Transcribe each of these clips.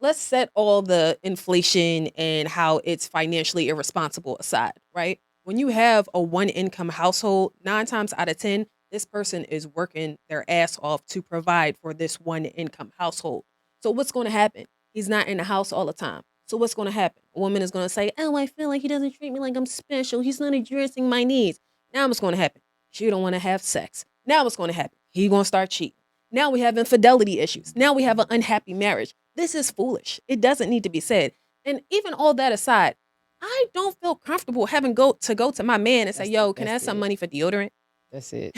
let's set all the inflation and how it's financially irresponsible aside, right? When you have a one income household, 9 times out of 10, this person is working their ass off to provide for this one income household. So what's going to happen? He's not in the house all the time. So what's going to happen? A woman is going to say, "Oh, I feel like he doesn't treat me like I'm special. He's not addressing my needs." Now what's going to happen? She don't want to have sex. Now what's going to happen? He going to start cheating. Now we have infidelity issues. Now we have an unhappy marriage. This is foolish. It doesn't need to be said. And even all that aside, I don't feel comfortable having to go to my man and say, "Yo, can I have some money for deodorant?" That's it.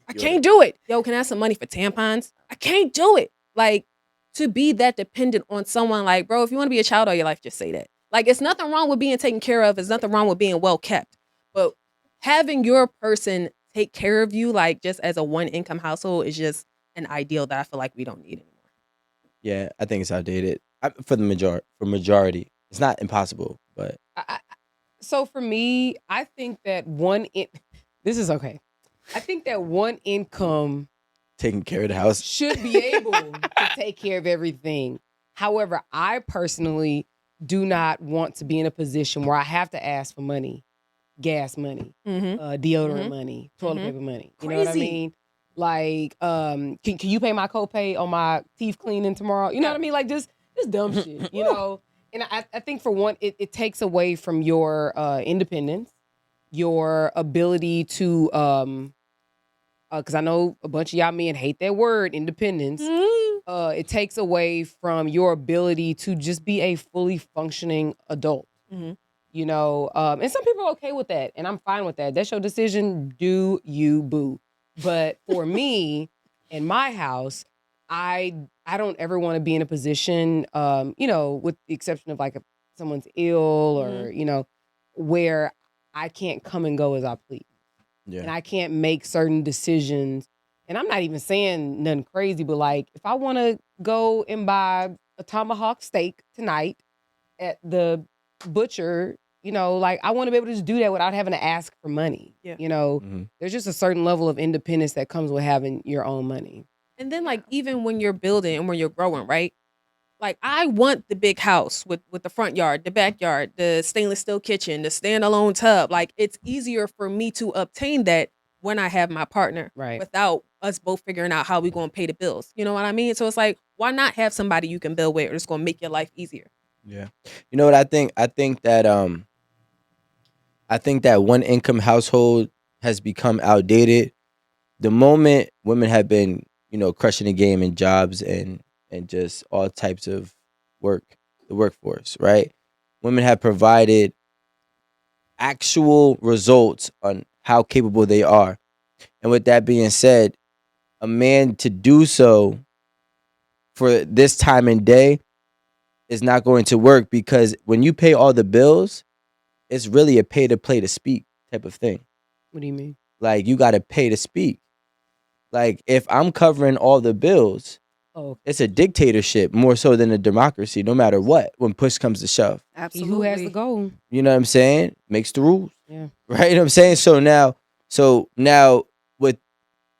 I can't do it. "Yo, can I have some money for tampons?" I can't do it. Like, to be that dependent on someone, like, bro, if you want to be a child all your life, just say that. Like, it's nothing wrong with being taken care of. There's nothing wrong with being well kept. But having your person take care of you, like, just as a one income household is just an ideal that I feel like we don't need anymore. Yeah, I think it's outdated. For the majority, it's not impossible, but So for me, I think that this is okay. I think that one income taking care of the house should be able to take care of everything. However, I personally do not want to be in a position where I have to ask for money, gas money, deodorant money, toilet paper money. You know what I mean? Like, can you pay my copay on my teeth cleaning tomorrow? You know what I mean? Like, just dumb shit, you know? And I think for one, it takes away from your independence, your ability to, because I know a bunch of y'all men hate that word, independence. It takes away from your ability to just be a fully functioning adult. You know, and some people are okay with that, and I'm fine with that. That's your decision. Do you, boo? But for me, in my house, I don't ever want to be in a position, you know, with the exception of like if someone's ill or, you know, where I can't come and go as I please. Yeah. And I can't make certain decisions. And I'm not even saying nothing crazy, but like if I want to go and buy a tomahawk steak tonight at the butcher, you know, like I want to be able to just do that without having to ask for money. Yeah. You know, there's just a certain level of independence that comes with having your own money. And then, like, even when you're building and when you're growing, right? Like, I want the big house with the front yard, the backyard, the stainless steel kitchen, the standalone tub. Like, it's easier for me to obtain that when I have my partner, Right? Without us both figuring out how we going to pay the bills. You know what I mean? So it's like, why not have somebody you can build with, or it's going to make your life easier? Yeah. You know what I think? I think that one income household has become outdated. The moment women have been, you know, crushing the game in jobs and just all types of work, the workforce, right? Women have provided actual results on how capable they are. And with that being said, a man to do so for this time and day is not going to work, because when you pay all the bills, it's really a pay to play to speak type of thing. What do you mean? Like, you got to pay to speak. Like, if I'm covering all the bills, it's a dictatorship more so than a democracy, no matter what, when push comes to shove. Absolutely. Who has the goal? You know what I'm saying? Makes the rules. Yeah. Right? You know what I'm saying? So now with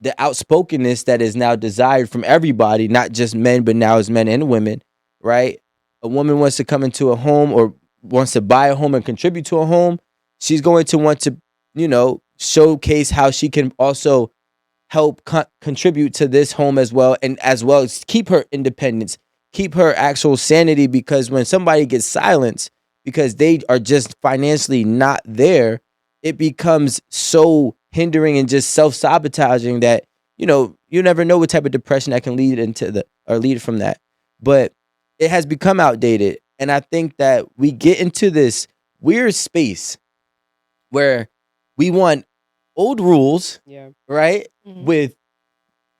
the outspokenness that is now desired from everybody, not just men, but now as men and women, right? A woman wants to come into a home or wants to buy a home and contribute to a home. She's going to want to, you know, showcase how she can also help contribute to this home as well, and as well as keep her independence, keep her actual sanity, because when somebody gets silenced because they are just financially not there, it becomes so hindering and just self-sabotaging that, you know, you never know what type of depression that can lead from that. But it has become outdated, and I think that we get into this weird space where we want old rules, right, with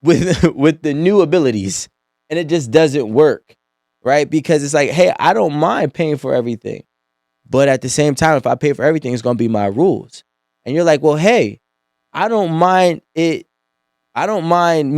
the new abilities, and it just doesn't work, right? Because it's like, hey, I don't mind paying for everything, but at the same time, if I pay for everything, it's gonna be my rules. And you're like, well, hey, I don't mind me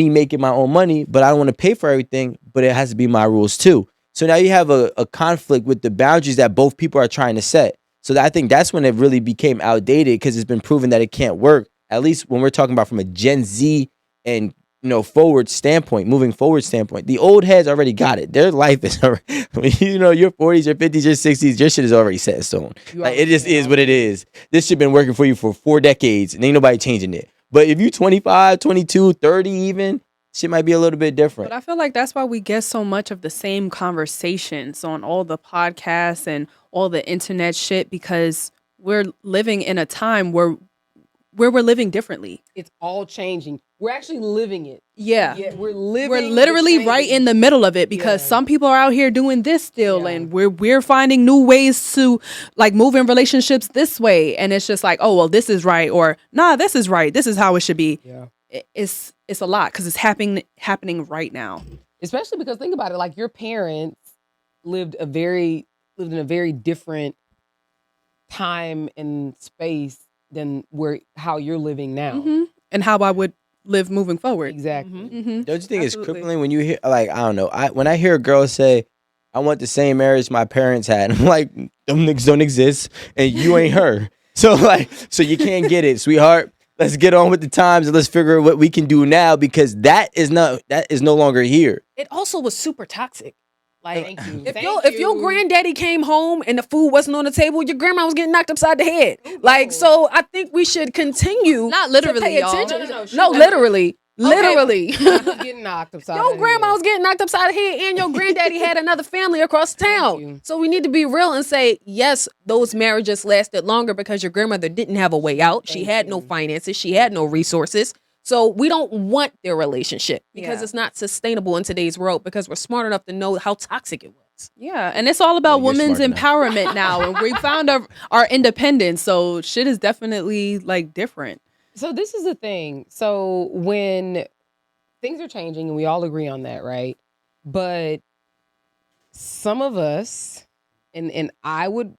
making my own money, but I don't want to pay for everything, but it has to be my rules too. So now you have a conflict with the boundaries that both people are trying to set. So I think that's when it really became outdated, because it's been proven that it can't work, at least when we're talking about from a Gen Z and moving forward standpoint. The old heads already got it. Their life is already, your 40s, your 50s, your 60s, your shit is already set in stone. Like, it just is what it is. This shit been working for you for 4 decades and ain't nobody changing it. But if you 25, 22, 30 even, shit might be a little bit different. But I feel like that's why we get so much of the same conversations on all the podcasts and all the internet shit, because we're living in a time where we're living differently. It's all changing. We're actually living it. Yeah. We're living. We're literally right in the middle of it, because some people are out here doing this still, and we're finding new ways to like move in relationships this way, and it's just like, oh well, this is right, or nah, this is right. This is how it should be. Yeah. It's a lot because it's happening right now. Especially because think about it, like your parents lived in a very different time and space than how you're living now. Mm-hmm. And how I would live moving forward. Exactly. Mm-hmm. Don't you think it's crippling when you hear, like, I don't know, when I hear a girl say, I want the same marriage my parents had, I'm like, them niggas don't exist and you ain't her. So you can't get it, sweetheart. Let's get on with the times and let's figure out what we can do now, because that is no longer here. It also was super toxic. Like, Thank you. if your granddaddy came home and the food wasn't on the table, your grandma was getting knocked upside the head. Like, so I think we should continue Not literally, to pay y'all. attention. No, literally. Literally. Getting knocked upside. Your grandma was getting knocked upside the head, and your granddaddy had another family across town. So we need to be real and say, yes, those marriages lasted longer because your grandmother didn't have a way out. She had no finances. She had no resources. So we don't want their relationship because it's not sustainable in today's world, because we're smart enough to know how toxic it was. Yeah, and it's all about women's empowerment now, and we found our independence. So shit is definitely like different. So this is the thing. So when things are changing, and we all agree on that, right? But some of us, and I would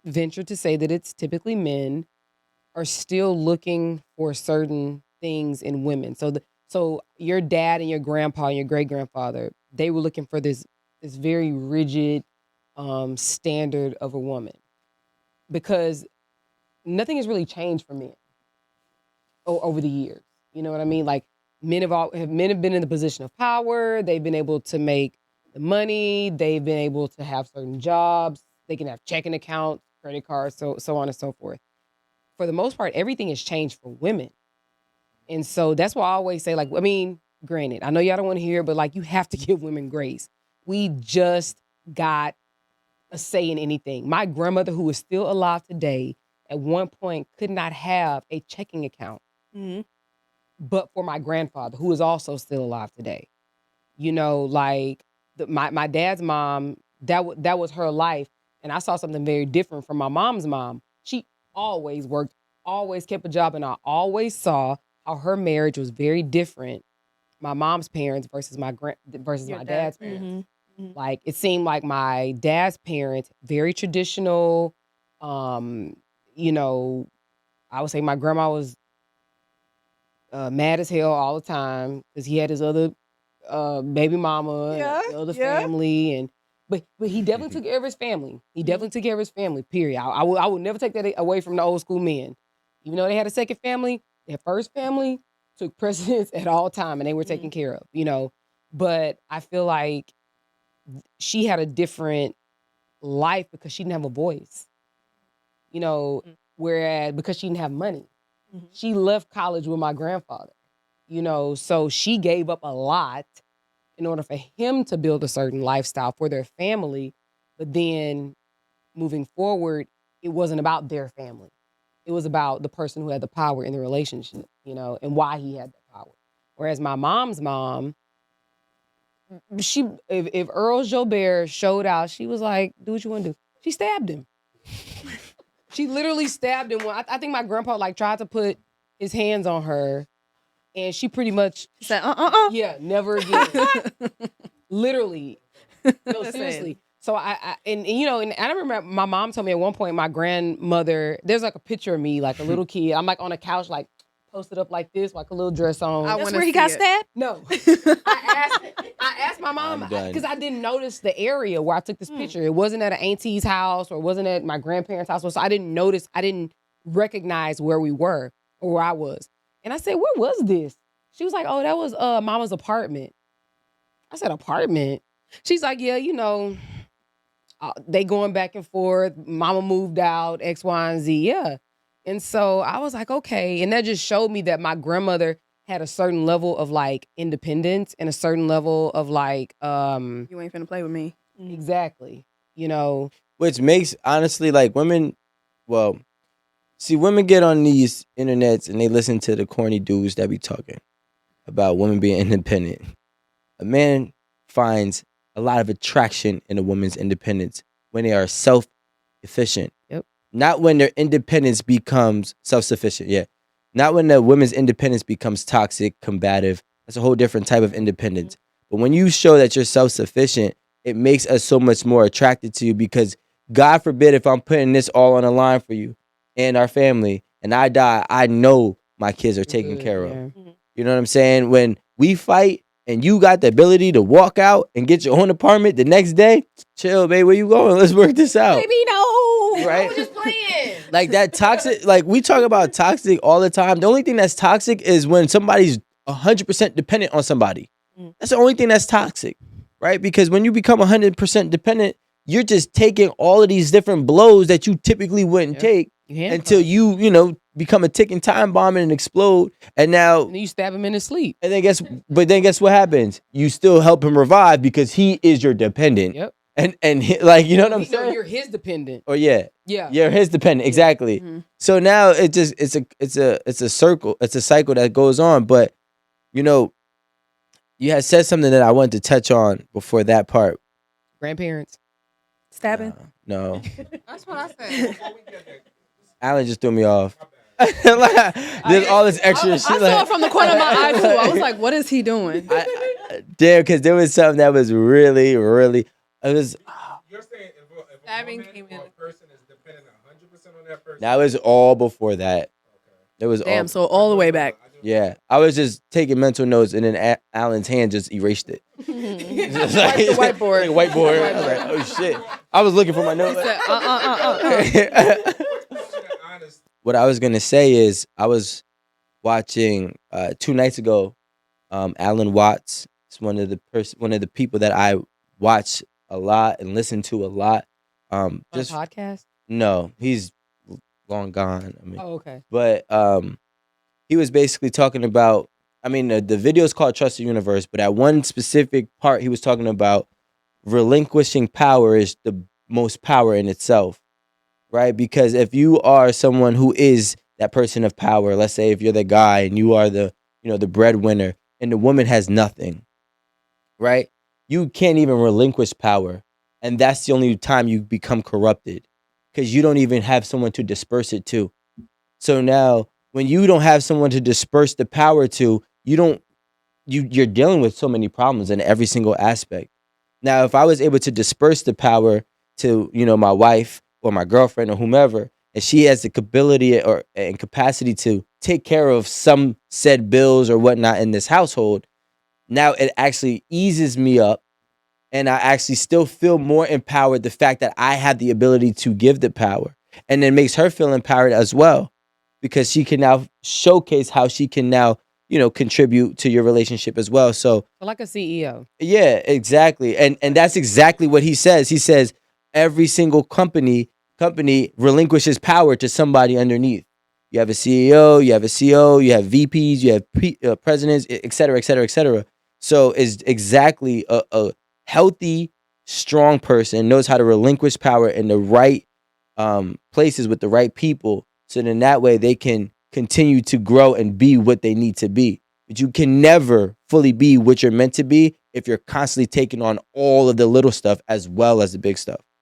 venture to say that it's typically men, are still looking for certain things in women. So your dad and your grandpa and your great grandfather, they were looking for this very rigid standard of a woman, because nothing has really changed for men over the years. You know what I mean? Like men have been in the position of power. They've been able to make the money. They've been able to have certain jobs. They can have checking accounts, credit cards, so on and so forth. For the most part, everything has changed for women. And so that's why I always say, like, I mean, granted, I know y'all don't want to hear it, but like, you have to give women grace. We just got a say in anything. My grandmother, who is still alive today, at one point could not have a checking account. Mm-hmm. But for my grandfather, who is also still alive today. You know, like my dad's mom, that was her life. And I saw something very different from my mom's mom. She always worked, always kept a job, and I always saw how her marriage was very different. My mom's parents versus my dad's parents. Mm-hmm. Like, it seemed like my dad's parents, very traditional. You know, I would say my grandma was mad as hell all the time because he had his other baby mama, and the other family, but he definitely took care of his family. He definitely took care of his family. Period. I would never take that away from the old school men. Even though they had a second family, their first family took precedence at all time, and they were taken care of. You know, but I feel like she had a different life because she didn't have a voice. You know, whereas because she didn't have money. She left college with my grandfather, you know, so she gave up a lot in order for him to build a certain lifestyle for their family. But then moving forward, it wasn't about their family. It was about the person who had the power in the relationship, you know, and why he had the power. Whereas my mom's mom, if Earl Jobert showed out, she was like, do what you want to do. She stabbed him. She literally stabbed him. I think my grandpa like tried to put his hands on her, and she pretty much said, yeah, never again. Literally. No, seriously. So and you know, and I remember my mom told me at one point, my grandmother, there's like a picture of me, like a little kid. I'm like on a couch, like posted up like this, like a little dress on. That's where he got stabbed? No. I asked my mom, because I didn't notice the area where I took this picture. It wasn't at an auntie's house or it wasn't at my grandparents' house. So I didn't recognize where we were or where I was. And I said, where was this? She was like, oh, that was mama's apartment. I said, apartment? She's like, yeah, you know, they going back and forth. Mama moved out, X, Y, and Z. Yeah. And so I was like, okay. And that just showed me that my grandmother had a certain level of like independence and a certain level of like You ain't finna play with me. exactly, you know. Which makes, honestly, like women, well, see, women get on these internets and they listen to the corny dudes that be talking about women being independent. A man finds a lot of attraction in a woman's independence when they are self-efficient. Yep. Not when their independence becomes self-sufficient. Yeah. Not when the women's independence becomes toxic, combative. That's a whole different type of independence. But when you show that you're self-sufficient, it makes us so much more attracted to you because God forbid if I'm putting this all on the line for you and our family and I die, I know my kids are taken care of. You know what I'm saying? When we fight and you got the ability to walk out and get your own apartment the next day, chill, babe, where you going? Let's work this out. Baby, no. Right? I was just playing. Like that toxic, like we talk about toxic all the time. The only thing that's toxic is when somebody's 100% dependent on somebody. That's the only thing that's toxic, right? Because when you become 100% dependent, you're just taking all of these different blows that you typically wouldn't take until you know, become a ticking time bomb and explode. And now and you stab him in his sleep. And then guess what happens? You still help him revive because he is your dependent. Yep. And like, you know what I'm saying? You're his dependent. Or yeah. Yeah. You're his dependent. Exactly. Mm-hmm. So now it's a circle. It's a cycle that goes on. But you know, you had said something that I wanted to touch on before that part. Grandparents. Stabbing? No. That's what I said. Alan just threw me off. There's all this extra I shit. saw it from the corner of my eye too. I was like, what is he doing? Damn, because there was something that was really, really. It was. You're saying if Stabbing a woman came or in. a person is dependent 100% on that person. That was all before that. It was Damn, all. so all the way back. Yeah, I was just taking mental notes, and then Alan's hand just erased it. Just like, The whiteboard. Like whiteboard. I was like, oh shit! I was looking for my notes. What I was gonna say is, I was watching 2 nights ago. Alan Watts is one of the people that I watch a lot and listen to a lot. Just podcast? no, he's long gone. I mean, Oh, okay. but he was basically talking about, I mean, the video is called Trust the Universe, but at one specific part, he was talking about relinquishing power is the most power in itself, right? Because if you are someone who is that person of power, let's say if you're the guy and you are the breadwinner and the woman has nothing, right? You can't even relinquish power. And that's the only time you become corrupted because you don't even have someone to disperse it to. So now, when you don't have someone to disperse the power to, you're dealing with so many problems in every single aspect. Now, if I was able to disperse the power to, my wife or my girlfriend or whomever, and she has the ability and capacity to take care of some said bills or whatnot in this household, now it actually eases me up and I actually still feel more empowered, the fact that I have the ability to give the power, and then makes her feel empowered as well. Because she can now showcase how she can now, contribute to your relationship as well. So like a CEO. Yeah, exactly. And that's exactly what he says. He says every single company relinquishes power to somebody underneath. You have a CEO, you have a CO, you have VPs, you have presidents, et cetera, et cetera, et cetera. So it's exactly a healthy, strong person knows how to relinquish power in the right places with the right people. So then that way they can continue to grow and be what they need to be. But you can never fully be what you're meant to be if you're constantly taking on all of the little stuff as well as the big stuff.